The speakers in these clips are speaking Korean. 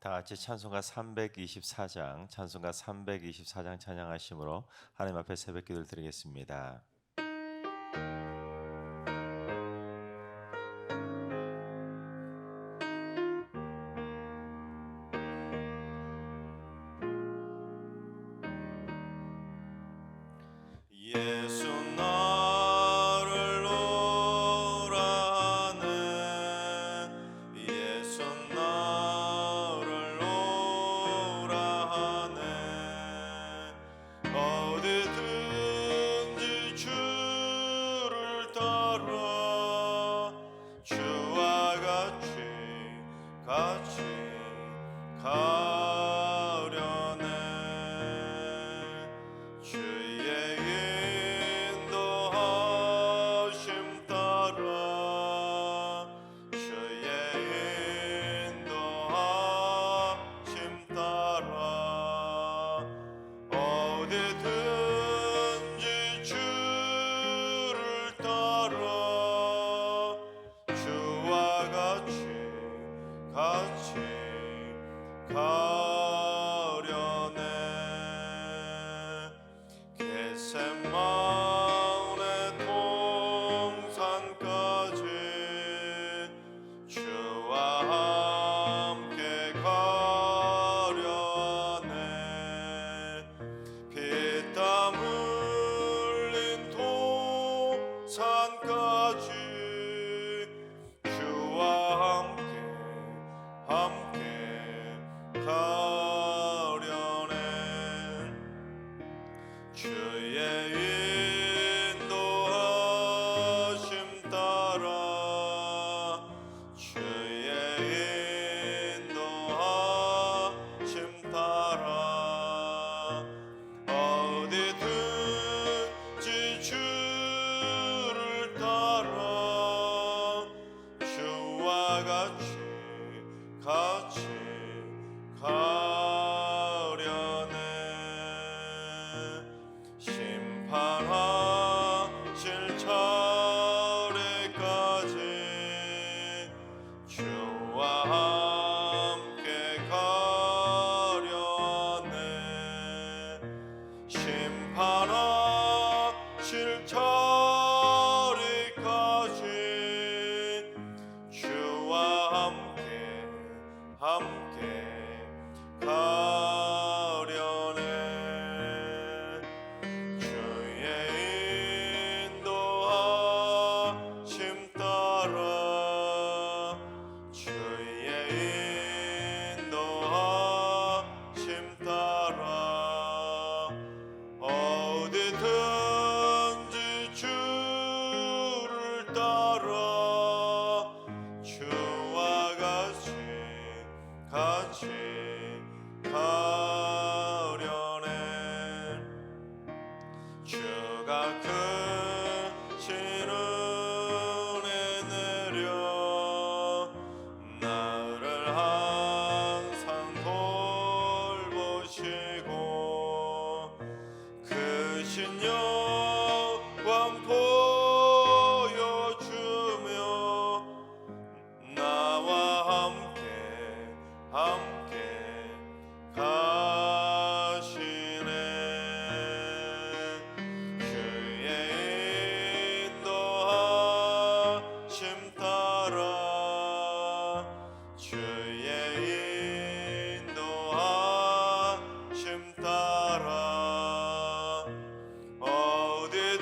다 같이 찬송가 324장, 찬송가 324장 찬양하심으로 하나님 앞에 새벽 기도를 드리겠습니다. 예수 나를 오라 하네 예수 나를 오라 하네 어디든지 주를 따라 주와 같이 가려네 주의 인도하심 따라 주의 인도하심 따라 어디든지 주를 따라 주와 같이 가려네 겟세마네 동산까지 주와 함께 가려네 피땀 흘린 동산까지 주와 함께 가려네 주의 인도하심 따라 주의 인도하심 따라 어디든지 주를 따라 주와 같이 가려네 심판하실 차례까지 주와 함께 가려네 심판하실 차례까지 주와 함께 가려네 주의 인도하심 따라 주의 인도하심 따라 어디든지 주를 따라 주와 같이 가려네 주가 크신 은혜 내려 나를 항상 돌보시고 크신 영광 보여주며 나와 함께 가시네 주의 인도하심 따라 주의 인도하심 따라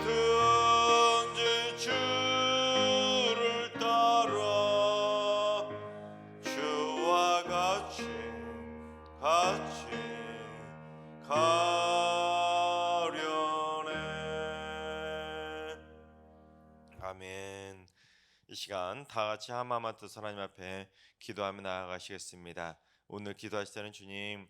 어디든지 주를 따라 주와 같이 가려네 아멘. 이 시간 다 같이 한마음만 뜻 하나님 앞에 기도하며 나아가시겠습니다. 오늘 기도하실 때는 주님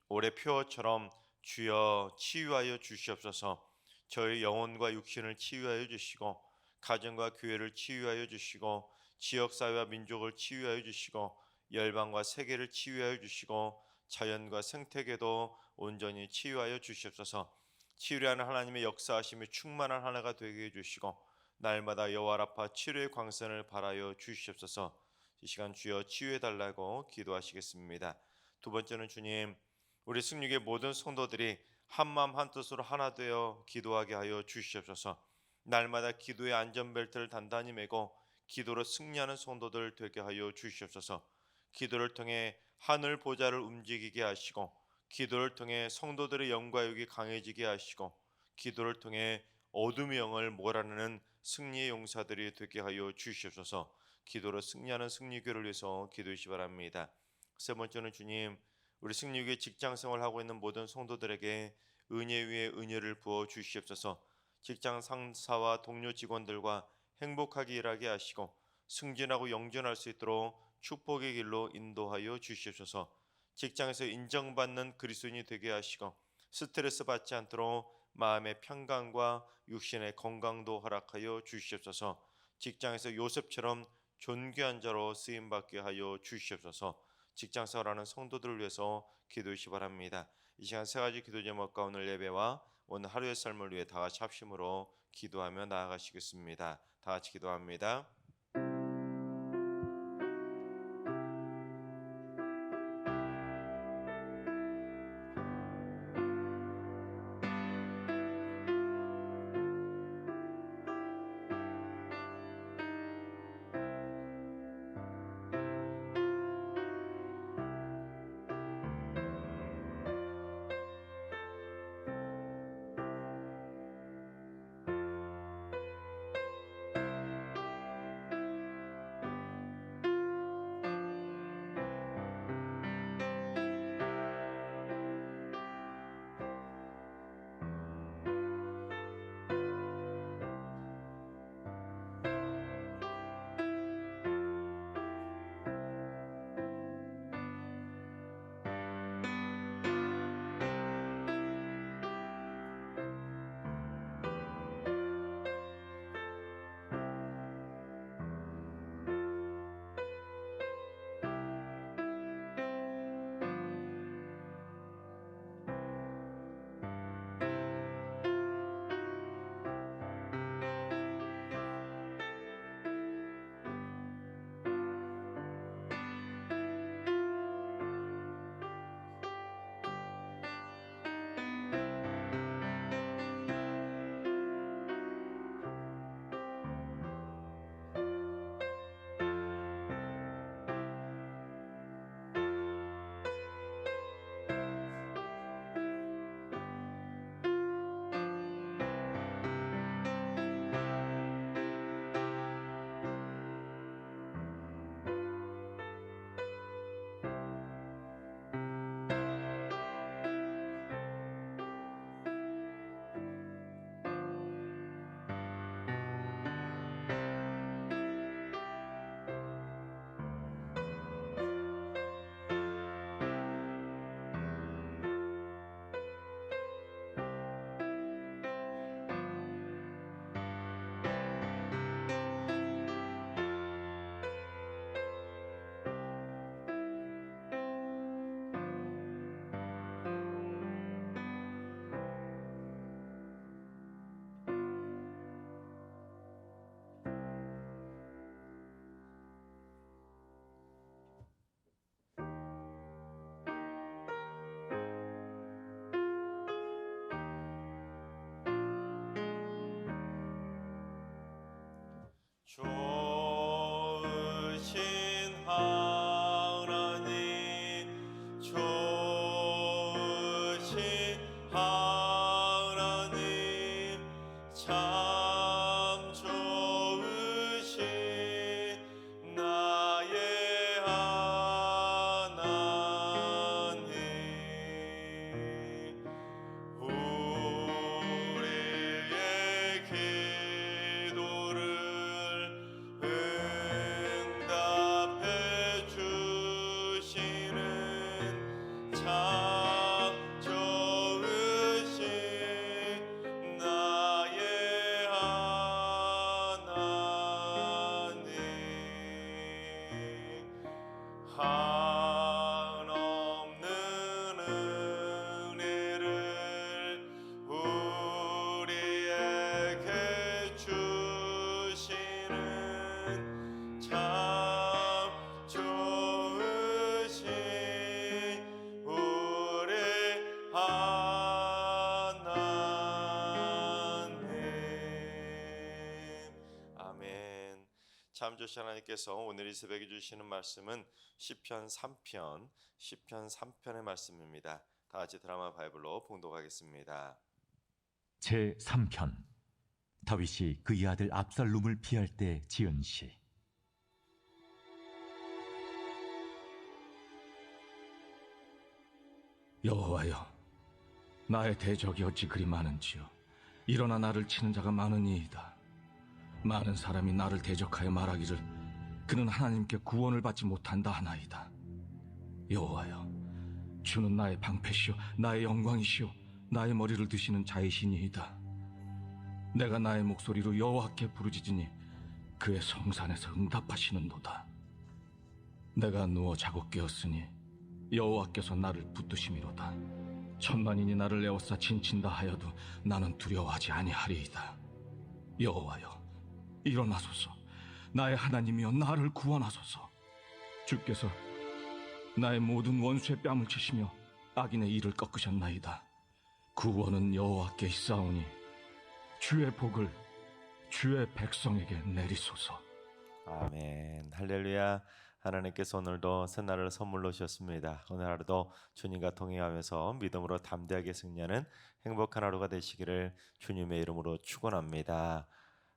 올해 표어처럼 주여 치유하여 주시옵소서. 저희 영혼과 육신을 치유하여 주시고 가정과 교회를 치유하여 주시고 지역사회와 민족을 치유하여 주시고 열방과 세계를 치유하여 주시고 자연과 생태계도 온전히 치유하여 주시옵소서. 치유하는 하나님의 역사하심이 충만한 한 해가 되게 해주시고 날마다 여호와 라파 치료의 광선을 발하여 주시옵소서. 이 시간 주여 치유해 달라고 기도하시겠습니다. 두 번째는 주님, 우리 승리의 모든 성도들이 한마음 한뜻으로 하나 되어 기도하게 하여 주시옵소서. 날마다 기도의 안전벨트를 단단히 매고 기도로 승리하는 성도들 되게 하여 주시옵소서. 기도를 통해 하늘 보좌를 움직이게 하시고, 기도를 통해 성도들의 영과욕이 강해지게 하시고, 기도를 통해 어둠의 영을 몰아내는 승리의 용사들이 되게 하여 주시옵소서. 기도로 승리하는 승리교를 위해서 기도하시 바랍니다. 세 번째는 주님, 우리 승리교회 직장 생활하고 있는 모든 성도들에게 은혜 위에 은혜를 부어 주시옵소서. 직장 상사와 동료 직원들과 행복하게 일하게 하시고 승진하고 영전할 수 있도록 축복의 길로 인도하여 주시옵소서. 직장에서 인정받는 그리스도인이 되게 하시고 스트레스 받지 않도록 마음의 평강과 육신의 건강도 허락하여 주시옵소서. 직장에서 요셉처럼 존귀한 자로 쓰임 받게 하여 주시옵소서. 직장 생활하는 성도들을 위해서 기도하시 바랍니다. 이 시간 세 가지 기도 제목과 오늘 예배와 오늘 하루의 삶을 위해 다 같이 합심으로 기도하며 나아가시겠습니다. 다 같이 기도합니다. 좋으신 하나님, 좋으신 하나님, 참 좋으신 나의 하나님. 우리의 기도를 응답해 주시는 참 좋으신 나의 하나님. 한없는 은혜를 우리에게 주시는 참 참조시 하나님께서 오늘 이 새벽에 주시는 말씀은 시편 3편의 말씀입니다. 다 같이 드라마 바이블로 봉독하겠습니다. 제 3편. 다윗이 그의 아들 압살롬을 피할 때 지은 시. 여호와여, 나의 대적이 어찌 그리 많은지요. 일어나 나를 치는 자가 많으니이다. 많은 사람이 나를 대적하여 말하기를 그는 하나님께 구원을 받지 못한다 하나이다. 여호와여, 주는 나의 방패시오 나의 영광이시오 나의 머리를 드시는 자이시니이다. 내가 나의 목소리로 여호와께 부르짖으니 그의 성산에서 응답하시는도다. 내가 누워 자고 깨었으니 여호와께서 나를 붙드심이로다. 천만인이 나를 에워싸 진친다 하여도 나는 두려워하지 아니하리이다. 여호와여, 일어나소서. 나의 하나님이여, 나를 구원하소서. 주께서 나의 모든 원수의 뺨을 치시며 악인의 이를 꺾으셨나이다. 구원은 여호와께 있사오니 주의 복을 주의 백성에게 내리소서. 아멘. 할렐루야. 하나님께서 오늘도 새날을 선물로 주셨습니다. 오늘 하루도 주님과 동행하면서 믿음으로 담대하게 승리하는 행복한 하루가 되시기를 주님의 이름으로 축원합니다.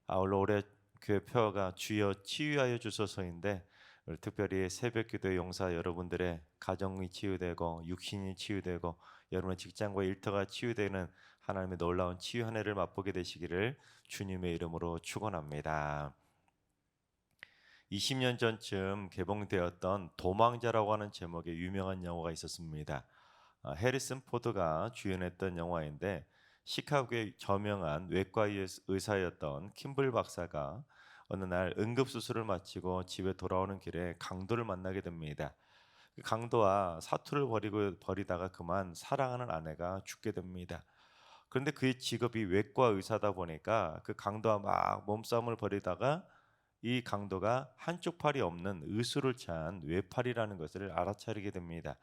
오늘 올해 교회 표어가 주여 치유하여 주소서인데, 특별히 새벽기도의 용사 여러분들의 가정이 치유되고 육신이 치유되고 여러분의 직장과 일터가 치유되는 하나님의 놀라운 치유 한 해를 맛보게 되시기를 주님의 이름으로 축원합니다. 20년 전쯤 개봉되었던 도망자라고 하는 제목의 유명한 영화가 있었습니다. 해리슨 포드가 주연했던 영화인데, 시카고의 저명한 외과 의사였던 킴블 박사가 어느 날 응급수술을 마치고 집에 돌아오는 길에 강도를 만나게 됩니다. 그 강도와 사투를 벌이다가 그만 사랑하는 아내가 죽게 됩니다. 그런데 그의 직업이 외과 의사다 보니까 그 강도와 막 몸싸움을 벌이다가 이 강도가 한쪽 팔이 없는 의수를 찬 외팔이라는 것을 알아차리게 됩니다.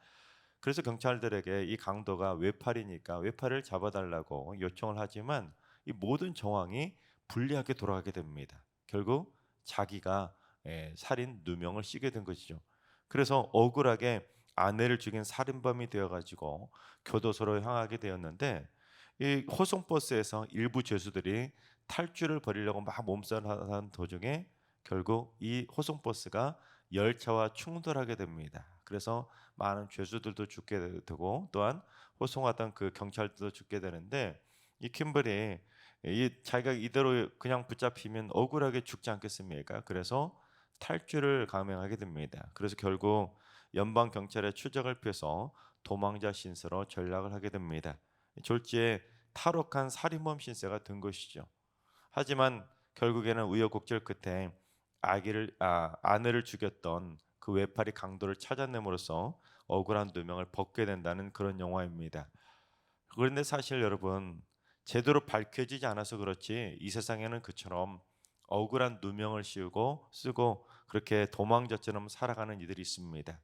그래서 경찰들에게 이 강도가 외팔이니까 외팔을 잡아달라고 요청을 하지만 이 모든 정황이 불리하게 돌아가게 됩니다. 결국 자기가 살인 누명을 쓰게 된 것이죠. 그래서 억울하게 아내를 죽인 살인범이 되어가지고 교도소로 향하게 되었는데, 이 호송버스에서 일부 죄수들이 탈주를 벌이려고 막 몸싸움하는 도중에 결국 이 호송버스가 열차와 충돌하게 됩니다. 그래서 많은 죄수들도 죽게 되고 또한 호송하던 그 경찰들도 죽게 되는데, 이 킴블이 자기가 이대로 그냥 붙잡히면 억울하게 죽지 않겠습니까? 그래서 탈주를 감행하게 됩니다. 그래서 결국 연방 경찰의 추적을 피해서 도망자 신세로 전락을 하게 됩니다. 졸지에 탈옥한 살인범 신세가 된 것이죠. 하지만 결국에는 우여곡절 끝에 아내를 죽였던 그 외팔이 강도를 찾아냄으로써 억울한 누명을 벗게 된다는 그런 영화입니다. 그런데 사실 여러분, 제대로 밝혀지지 않아서 그렇지 이 세상에는 그처럼 억울한 누명을 쓰고 그렇게 도망자처럼 살아가는 이들이 있습니다.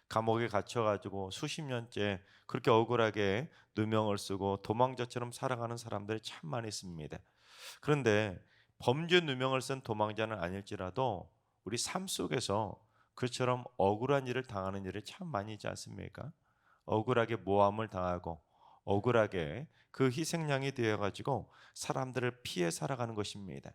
감옥에 갇혀가지고 수십 년째 그렇게 억울하게 누명을 쓰고 도망자처럼 살아가는 사람들이 참 많이 있습니다. 그런데 범죄 누명을 쓴 도망자는 아닐지라도 우리 삶 속에서 그처럼 억울한 일을 당하는 일이 참 많이 있지 않습니까? 억울하게 모함을 당하고 억울하게 그 희생양이 되어가지고 사람들을 피해 살아가는 것입니다.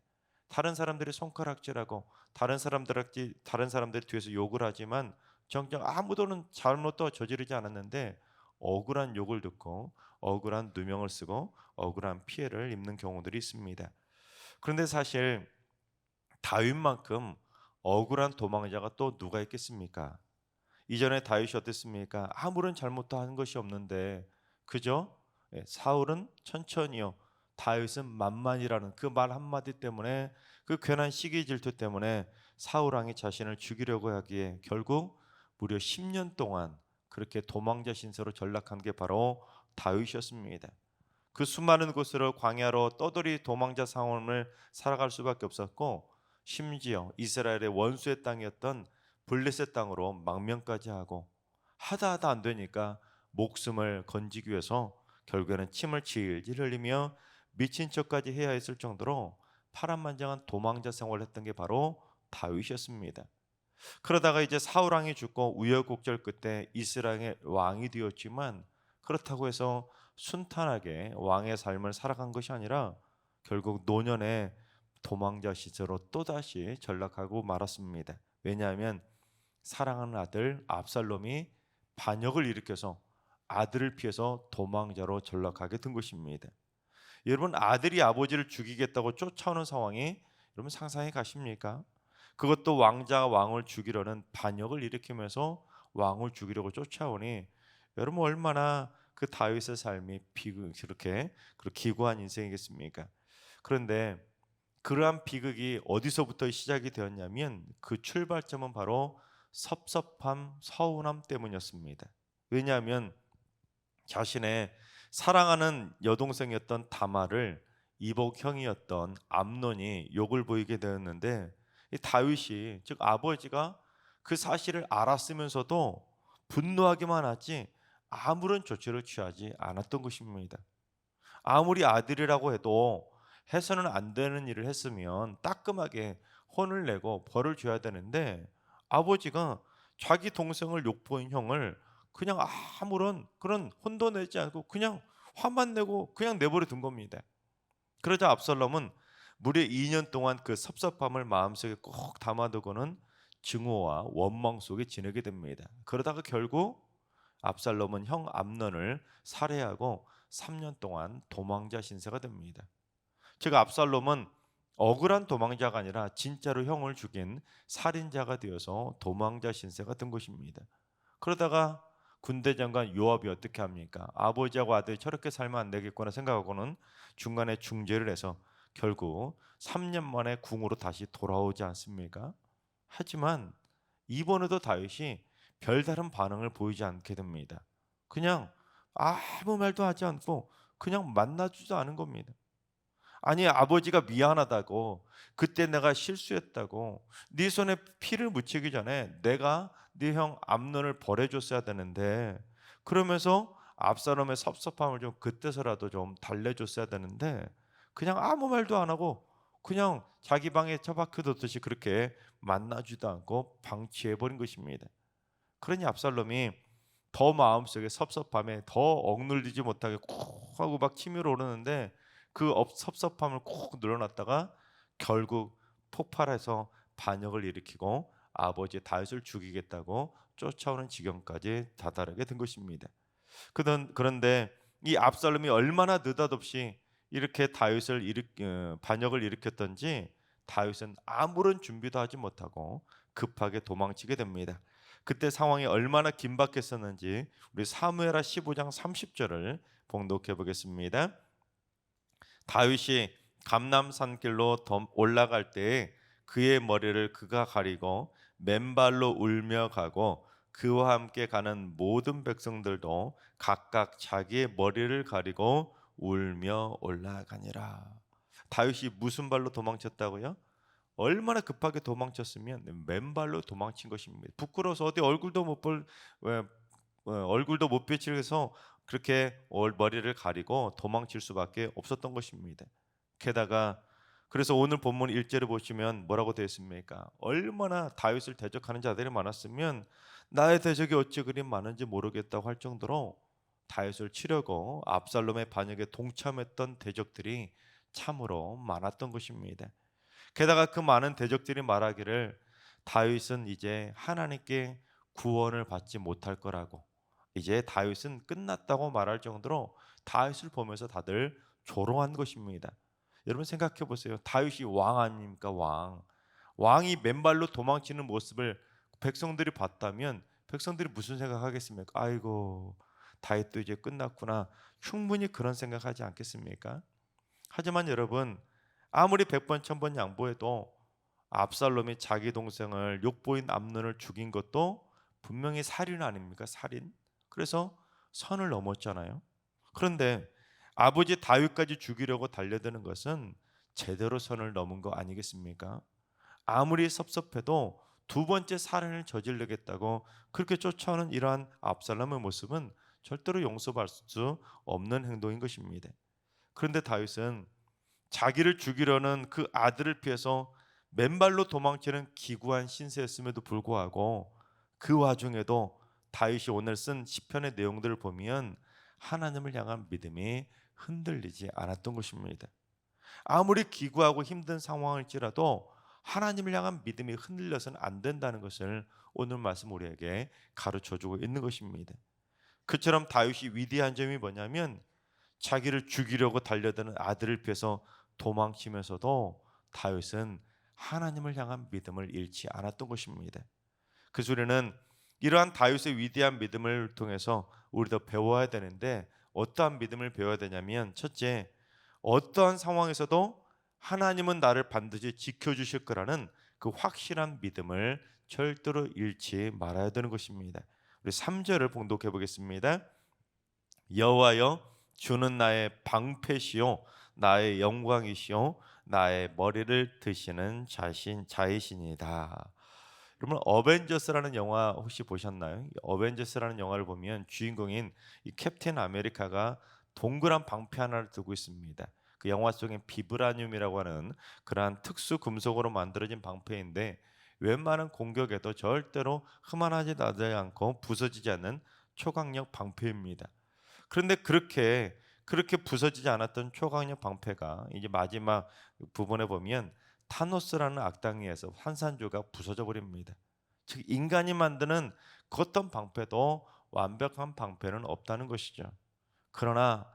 다른 사람들이 손가락질하고 다른 사람들이 뒤에서 욕을 하지만 정작 아무도는 잘못도 저지르지 않았는데 억울한 욕을 듣고 억울한 누명을 쓰고 억울한 피해를 입는 경우들이 있습니다. 그런데 사실 다윗만큼 억울한 도망자가 또 누가 있겠습니까? 이전에 다윗이 어땠습니까? 아무런 잘못도 한 것이 없는데 그죠? 사울은 천천히요, 다윗은 만만이라는 그 말 한마디 때문에, 그 괜한 시기 질투 때문에 사울 왕이 자신을 죽이려고 하기에 결국 무려 10년 동안 그렇게 도망자 신세로 전락한 게 바로 다윗이었습니다. 그 수많은 곳으로 광야로 떠돌이 도망자 상황을 살아갈 수밖에 없었고, 심지어 이스라엘의 원수의 땅이었던 블레셋 땅으로 망명까지 하고 하다 안 되니까 목숨을 건지기 위해서 결국에는 침을 질질 흘리며 미친 척까지 해야 했을 정도로 파란만장한 도망자 생활을 했던 게 바로 다윗이었습니다. 그러다가 이제 사울 왕이 죽고 우여곡절 끝에 이스라엘의 왕이 되었지만 그렇다고 해서 순탄하게 왕의 삶을 살아간 것이 아니라 결국 노년에 도망자 시절로 또다시 전락하고 말았습니다. 왜냐하면 사랑하는 아들 압살롬이 반역을 일으켜서 아들을 피해서 도망자로 전락하게 된 것입니다. 여러분, 아들이 아버지를 죽이겠다고 쫓아오는 상황이 여러분 상상해 가십니까? 그것도 왕자가 왕을 죽이려는 반역을 일으키면서 왕을 죽이려고 쫓아오니 여러분 얼마나 그 다윗의 삶이 그렇게 기구한 인생이겠습니까? 그런데 그러한 비극이 어디서부터 시작이 되었냐면 그 출발점은 바로 섭섭함, 서운함 때문이었습니다. 왜냐하면 자신의 사랑하는 여동생이었던 다말을 이복형이었던 암논이 욕을 보이게 되었는데 이 다윗이 즉 아버지가 그 사실을 알았으면서도 분노하기만 하지 아무런 조치를 취하지 않았던 것입니다. 아무리 아들이라고 해도 해서는 안 되는 일을 했으면 따끔하게 혼을 내고 벌을 줘야 되는데 아버지가 자기 동생을 욕보인 형을 그냥 아무런 그런 혼도 내지 않고 그냥 화만 내고 그냥 내버려 둔 겁니다. 그러자 압살롬은 무려 2년 동안 그 섭섭함을 마음속에 꼭 담아두고는 증오와 원망 속에 지내게 됩니다. 그러다가 결국 압살롬은 형 암논을 살해하고 3년 동안 도망자 신세가 됩니다. 즉 압살롬은 억울한 도망자가 아니라 진짜로 형을 죽인 살인자가 되어서 도망자 신세가 된 것입니다. 그러다가 군대 장관 요압이 어떻게 합니까? 아버지하고 아들이 저렇게 살면 안 되겠구나 생각하고는 중간에 중재를 해서 결국 3년 만에 궁으로 다시 돌아오지 않습니까? 하지만 이번에도 다윗이 별다른 반응을 보이지 않게 됩니다. 그냥 아무 말도 하지 않고 그냥 만나주지도 않은 겁니다. 아니 아버지가 미안하다고 그때 내가 실수했다고 네 손에 피를 묻히기 전에 내가 네 형 암논을 벌해줬어야 되는데 그러면서 압살롬의 섭섭함을 좀 그때서라도 좀 달래줬어야 되는데 그냥 아무 말도 안 하고 그냥 자기 방에 처박혀뒀듯이 그렇게 만나지도 않고 방치해버린 것입니다. 그러니 압살롬이 더 마음속에 섭섭함에 더 억눌리지 못하게 꾹 하고 막 치밀어 오르는데 그 섭섭함을 꾹 눌러놨다가 결국 폭발해서 반역을 일으키고 아버지 다윗을 죽이겠다고 쫓아오는 지경까지 다다르게 된 것입니다. 그런데 이 압살롬이 얼마나 느닷없이 이렇게 반역을 일으켰던지 다윗은 아무런 준비도 하지 못하고 급하게 도망치게 됩니다. 그때 상황이 얼마나 긴박했었는지 우리 사무엘하 15장 30절을 봉독해 보겠습니다. 다윗이 감람산길로 올라갈 때에 그의 머리를 그가 가리고 맨발로 울며 가고 그와 함께 가는 모든 백성들도 각각 자기의 머리를 가리고 울며 올라가니라. 다윗이 무슨 발로 도망쳤다고요? 얼마나 급하게 도망쳤으면 맨발로 도망친 것입니다. 부끄러워서 어디 얼굴도 못 비치해서 그렇게 머리를 가리고 도망칠 수밖에 없었던 것입니다. 게다가 그래서 오늘 본문 1절을 보시면 뭐라고 되어 있습니까? 얼마나 다윗을 대적하는 자들이 많았으면 나의 대적이 어찌 그리 많은지 모르겠다고 할 정도로 다윗을 치려고 압살롬의 반역에 동참했던 대적들이 참으로 많았던 것입니다. 게다가 그 많은 대적들이 말하기를 다윗은 이제 하나님께 구원을 받지 못할 거라고, 이제 다윗은 끝났다고 말할 정도로 다윗을 보면서 다들 조롱한 것입니다. 여러분 생각해 보세요. 다윗이 왕 아닙니까? 왕이 맨발로 도망치는 모습을 백성들이 봤다면 백성들이 무슨 생각하겠습니까? 아이고 다윗도 이제 끝났구나. 충분히 그런 생각하지 않겠습니까? 하지만 여러분 아무리 100번 1000번 양보해도 압살롬이 자기 동생을 욕보인 암논을 죽인 것도 분명히 살인 아닙니까? 살인. 그래서 선을 넘었잖아요. 그런데 아버지 다윗까지 죽이려고 달려드는 것은 제대로 선을 넘은 거 아니겠습니까? 아무리 섭섭해도 두 번째 살인을 저지르겠다고 그렇게 쫓아오는 이러한 압살롬의 모습은 절대로 용서할 수 없는 행동인 것입니다. 그런데 다윗은 자기를 죽이려는 그 아들을 피해서 맨발로 도망치는 기구한 신세였음에도 불구하고 그 와중에도 다윗이 오늘 쓴 시편의 내용들을 보면 하나님을 향한 믿음이 흔들리지 않았던 것입니다. 아무리 기구하고 힘든 상황일지라도 하나님을 향한 믿음이 흔들려서는 안 된다는 것을 오늘 말씀 우리에게 가르쳐주고 있는 것입니다. 그처럼 다윗이 위대한 점이 뭐냐면 자기를 죽이려고 달려드는 아들을 피해서 도망치면서도 다윗은 하나님을 향한 믿음을 잃지 않았던 것입니다. 그 소리는 이러한 다윗의 위대한 믿음을 통해서 우리도 배워야 되는데, 어떠한 믿음을 배워야 되냐면, 첫째, 어떠한 상황에서도 하나님은 나를 반드시 지켜주실 거라는 그 확실한 믿음을 절대로 잃지 말아야 되는 것입니다. 우리 3절을 봉독해 보겠습니다. 여호와여, 주는 나의 방패시요 나의 영광이시요 나의 머리를 드시는 자이시니이다. 여러분, 어벤져스라는 영화 혹시 보셨나요? 어벤져스라는 영화를 보면 주인공인 이 캡틴 아메리카가 동그란 방패 하나를 들고 있습니다. 그 영화 속엔 비브라늄이라고 하는 그러한 특수 금속으로 만들어진 방패인데, 웬만한 공격에도 절대로 흠안하지 않고 부서지지 않는 초강력 방패입니다. 그런데 그렇게 부서지지 않았던 초강력 방패가 이제 마지막 부분에 보면 타노스라는 악당에서 환산조가 부서져 버립니다. 즉, 인간이 만드는 그 어떤 방패도 완벽한 방패는 없다는 것이죠. 그러나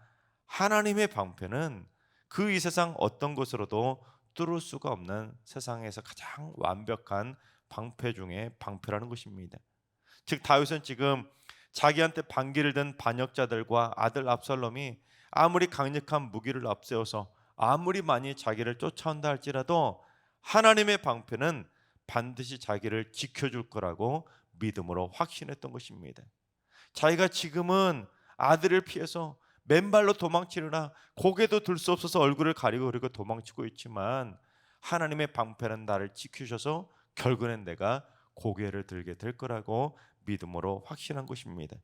하나님의 방패는 그 이 세상 어떤 것으로도 뚫을 수가 없는 세상에서 가장 완벽한 방패 중에 방패라는 것입니다. 즉, 다윗은 지금 자기한테 반기를 든 반역자들과 아들 압살롬이 아무리 강력한 무기를 앞세워서 아무리 많이 자기를 쫓아온다 할지라도 하나님의 방패는 반드시 자기를 지켜줄 거라고 믿음으로 확신했던 것입니다. 자기가 지금은 아들을 피해서 맨발로 도망치려나 고개도 들 수 없어서 얼굴을 가리고 그리고 도망치고 있지만, 하나님의 방패는 나를 지키셔서 결국엔 내가 고개를 들게 될 거라고 믿음으로 확신한 것입니다.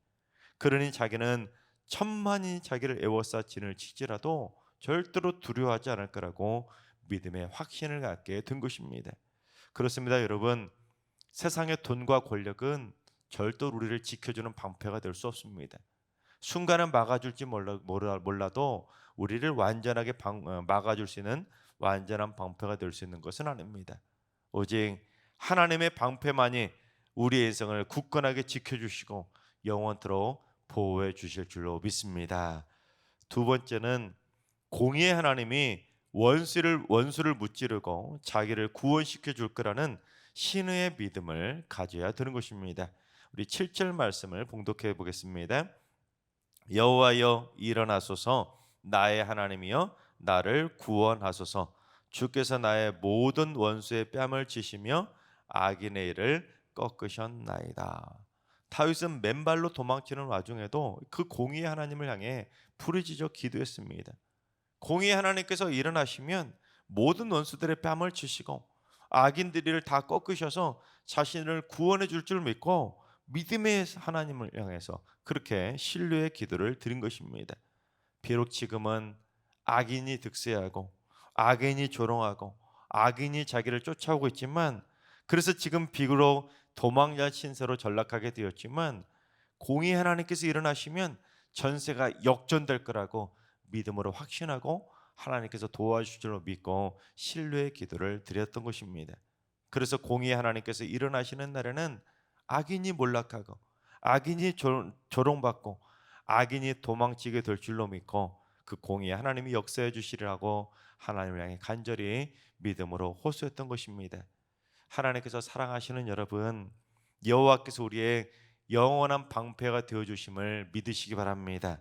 그러니 자기는 천만이 자기를 애워싸 진을 치지라도 절대로 두려워하지 않을 거라고 믿음의 확신을 갖게 된 것입니다. 그렇습니다, 여러분. 세상의 돈과 권력은 절대로 우리를 지켜주는 방패가 될 수 없습니다. 순간은 막아줄지 몰라도 우리를 완전하게 막아줄 수 있는 완전한 방패가 될 수 있는 것은 아닙니다. 오직 하나님의 방패만이 우리의 인생을 굳건하게 지켜주시고 영원토록 보호해 주실 줄로 믿습니다. 두 번째는 공의의 하나님이 원수를 무찌르고 자기를 구원시켜 줄 거라는 신의 믿음을 가져야 되는 것입니다. 우리 7절 말씀을 봉독해 보겠습니다. 여호와여, 일어나소서. 나의 하나님이여, 나를 구원하소서. 주께서 나의 모든 원수의 뺨을 치시며 악인의 일을 꺾으셨나이다. 다윗은 맨발로 도망치는 와중에도 그 공의의 하나님을 향해 부르짖어 기도했습니다. 공의의 하나님께서 일어나시면 모든 원수들의 뺨을 치시고 악인들을 다 꺾으셔서 자신을 구원해 줄 줄 믿고 믿음의 하나님을 향해서 그렇게 신뢰의 기도를 드린 것입니다. 비록 지금은 악인이 득세하고 악인이 조롱하고 악인이 자기를 쫓아오고 있지만, 그래서 지금 비록 도망자 신세로 전락하게 되었지만, 공의 하나님께서 일어나시면 전세가 역전될 거라고 믿음으로 확신하고 하나님께서 도와주실 줄로 믿고 신뢰의 기도를 드렸던 것입니다. 그래서 공의 하나님께서 일어나시는 날에는 악인이 몰락하고 악인이 조롱받고 악인이 도망치게 될 줄로 믿고 그 공의 하나님이 역사해 주시리라고 하나님을 향해 간절히 믿음으로 호소했던 것입니다. 하나님께서 사랑하시는 여러분, 여호와께서 우리의 영원한 방패가 되어 주심을 믿으시기 바랍니다.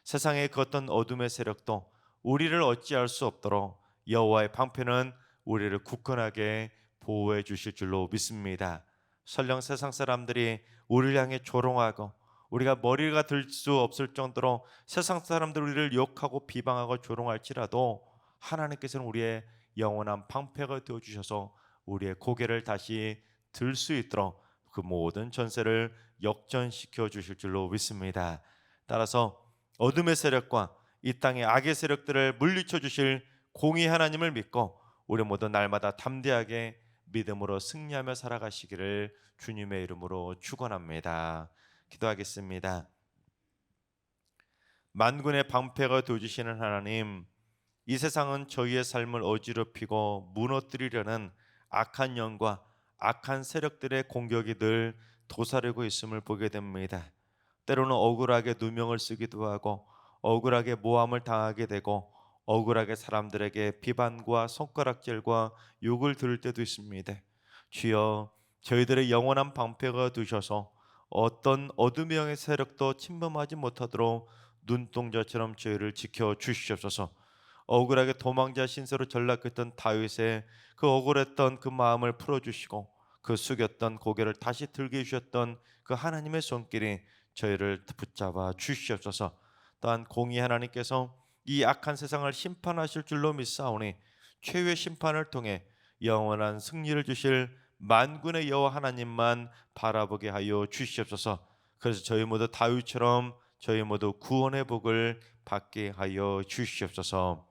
세상의 그 어떤 어둠의 세력도 우리를 어찌할 수 없도록 여호와의 방패는 우리를 굳건하게 보호해 주실 줄로 믿습니다. 설령 세상 사람들이 우리를 향해 조롱하고 우리가 머리가 들 수 없을 정도로 세상 사람들 우리를 욕하고 비방하고 조롱할지라도 하나님께서는 우리의 영원한 방패가 되어 주셔서 우리의 고개를 다시 들 수 있도록 그 모든 전세를 역전시켜 주실 줄로 믿습니다. 따라서 어둠의 세력과 이 땅의 악의 세력들을 물리쳐 주실 공의 하나님을 믿고 우리 모두 날마다 담대하게 믿음으로 승리하며 살아가시기를 주님의 이름으로 축원합니다. 기도하겠습니다. 만군의 방패가 되어주시는 하나님, 이 세상은 저희의 삶을 어지럽히고 무너뜨리려는 악한 영과 악한 세력들의 공격이 늘 도사리고 있음을 보게 됩니다. 때로는 억울하게 누명을 쓰기도 하고 억울하게 모함을 당하게 되고 억울하게 사람들에게 비방과 손가락질과 욕을 들을 때도 있습니다. 주여, 저희들의 영원한 방패가 되셔서 어떤 어둠의 영의 세력도 침범하지 못하도록 눈동자처럼 저희를 지켜 주시옵소서. 억울하게 도망자 신세로 전락했던 다윗의 그 억울했던 그 마음을 풀어주시고 그 숙였던 고개를 다시 들게 해주셨던 그 하나님의 손길이 저희를 붙잡아 주시옵소서. 또한 공의 하나님께서 이 악한 세상을 심판하실 줄로 믿사오니 최후의 심판을 통해 영원한 승리를 주실 만군의 여호와 하나님만 바라보게 하여 주시옵소서. 그래서 저희 모두 다윗처럼 저희 모두 구원의 복을 받게 하여 주시옵소서.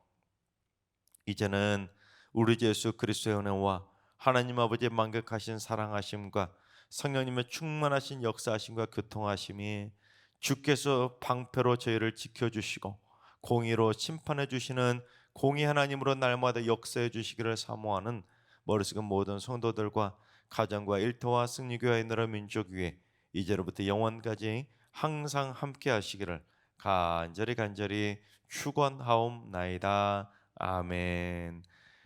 이제는 우리 주 예수 그리스도의 은혜와 하나님 아버지의 만극하신 사랑하심과 성령님의 충만하신 역사하심과 교통하심이 주께서 방패로 저희를 지켜주시고 공의로 심판해 주시는 공의 하나님으로 날마다 역사해 주시기를 사모하는 머릿속은 모든 성도들과 가정과 일터와 승리교회 나라 민족 위에 이제로부터 영원까지 항상 함께 하시기를 간절히 축원하옵나이다. 아멘.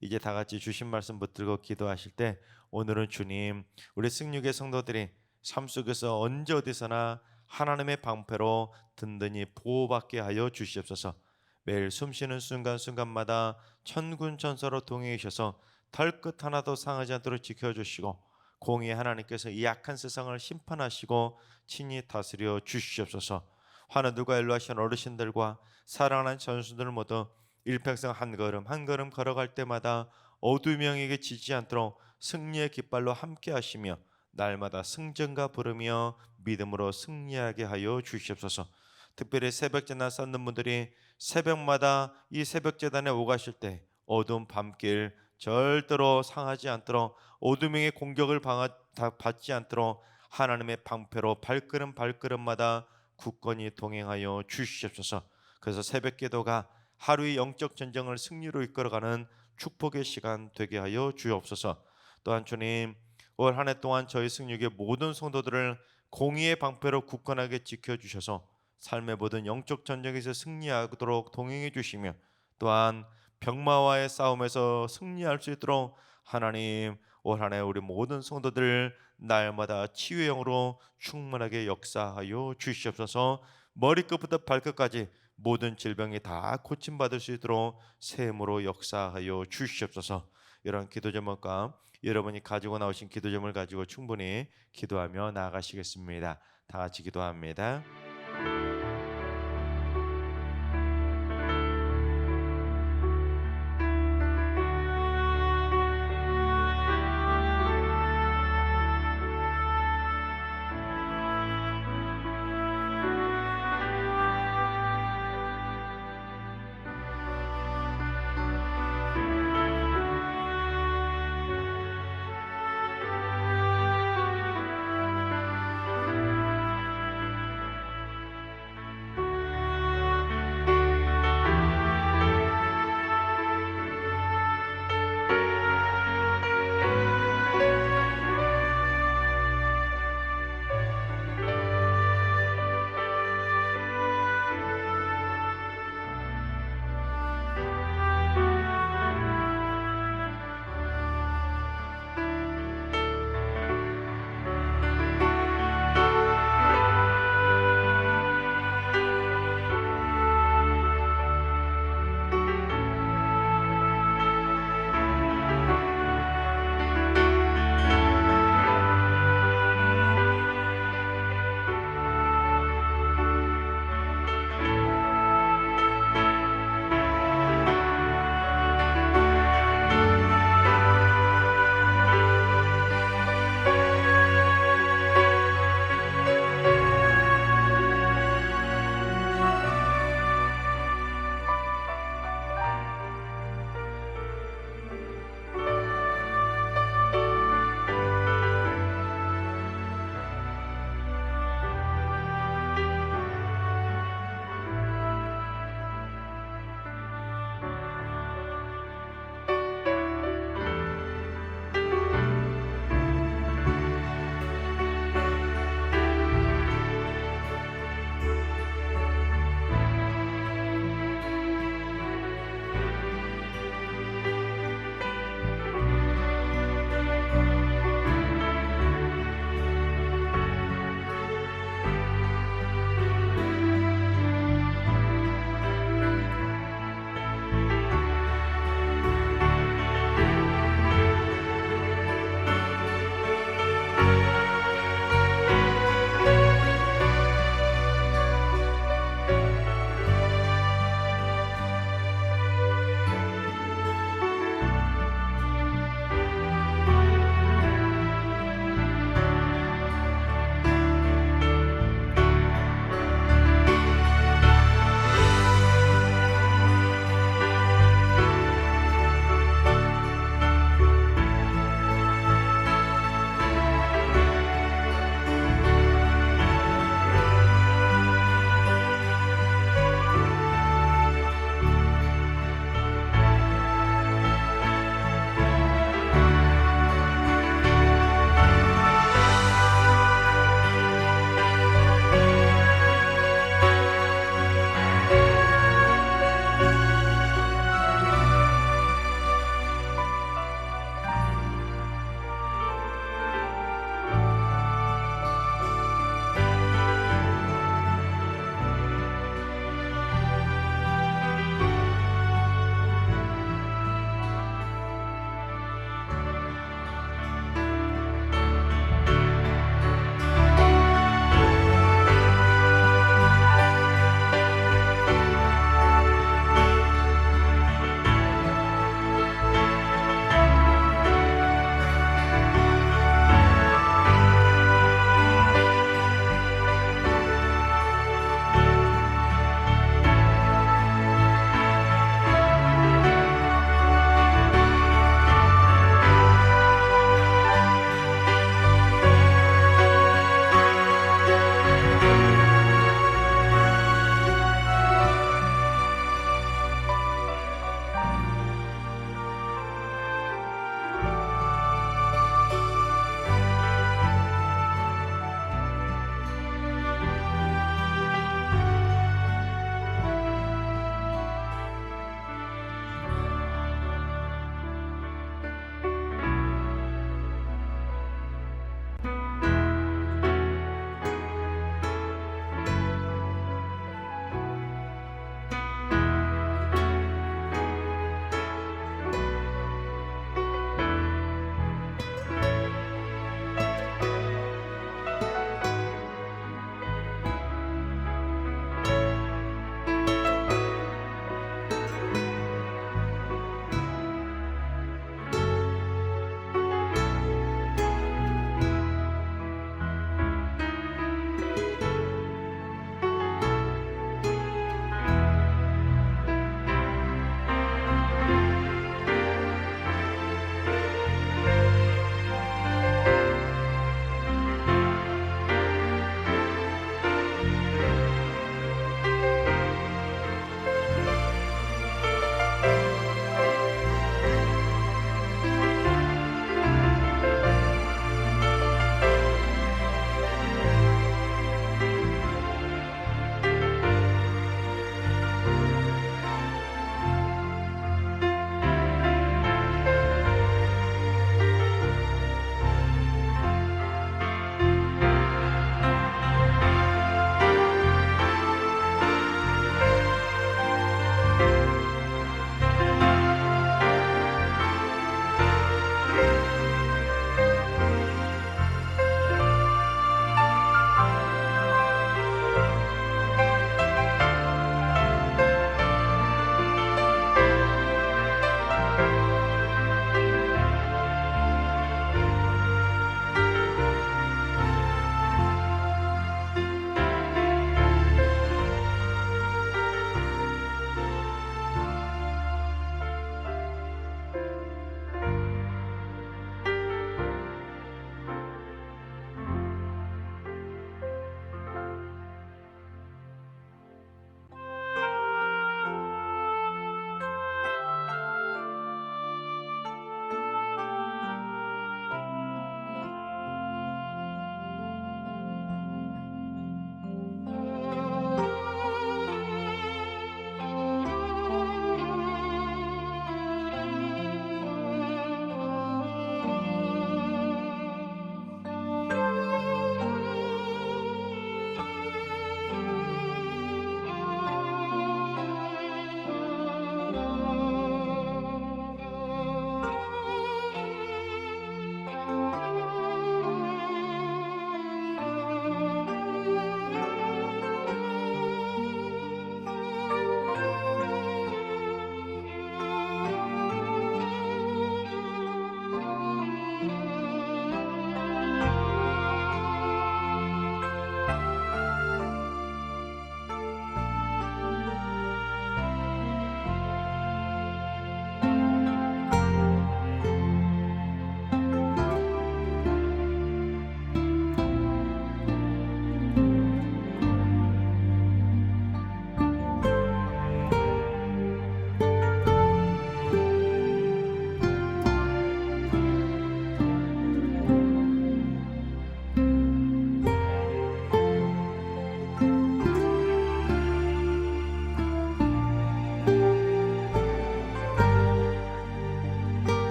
이제 다 같이 주신 말씀 붙들고 기도하실 때, 오늘은 주님, 우리 승리교회 성도들이 삶 속에서 언제 어디서나 하나님의 방패로 든든히 보호받게 하여 주시옵소서. 매일 숨쉬는 순간순간마다 천군 천사로 동행해 주셔서 털끝 하나도 상하지 않도록 지켜주시고 공의 하나님께서 이 악한 세상을 심판하시고 친히 다스려 주시옵소서. 하늘들과 연로하신 어르신들과 사랑하는 전수들 모두 일평생 한 걸음 한 걸음 걸어갈 때마다 어두운 영에게 지지 않도록 승리의 깃발로 함께 하시며 날마다 승전가 부르며 믿음으로 승리하게 하여 주시옵소서. 특별히 새벽제단 쌓는 분들이 새벽마다 이 새벽제단에 오가실 때 어두운 밤길 절대로 상하지 않도록 어둠의 공격을 받지 않도록 하나님의 방패로 발걸음마다 굳건히 동행하여 주시옵소서. 그래서 새벽기도가 하루의 영적 전쟁을 승리로 이끌어가는 축복의 시간 되게 하여 주옵소서. 또한 주님, 올 한 해 동안 저희 승리교회 모든 성도들을 공의의 방패로 굳건하게 지켜주셔서 삶의 모든 영적 전쟁에서 승리하도록 동행해 주시며 또한 병마와의 싸움에서 승리할 수 있도록 하나님, 올 한 해 우리 모든 성도들 날마다 치유의 영으로 충만하게 역사하여 주시옵소서. 머리끝부터 발끝까지 모든 질병이 다 고침받을 수 있도록 새 힘으로 역사하여 주시옵소서. 이런 기도 제목과 여러분이 가지고 나오신 기도 제목을 가지고 충분히 기도하며 나아가시겠습니다. 다 같이 기도합니다.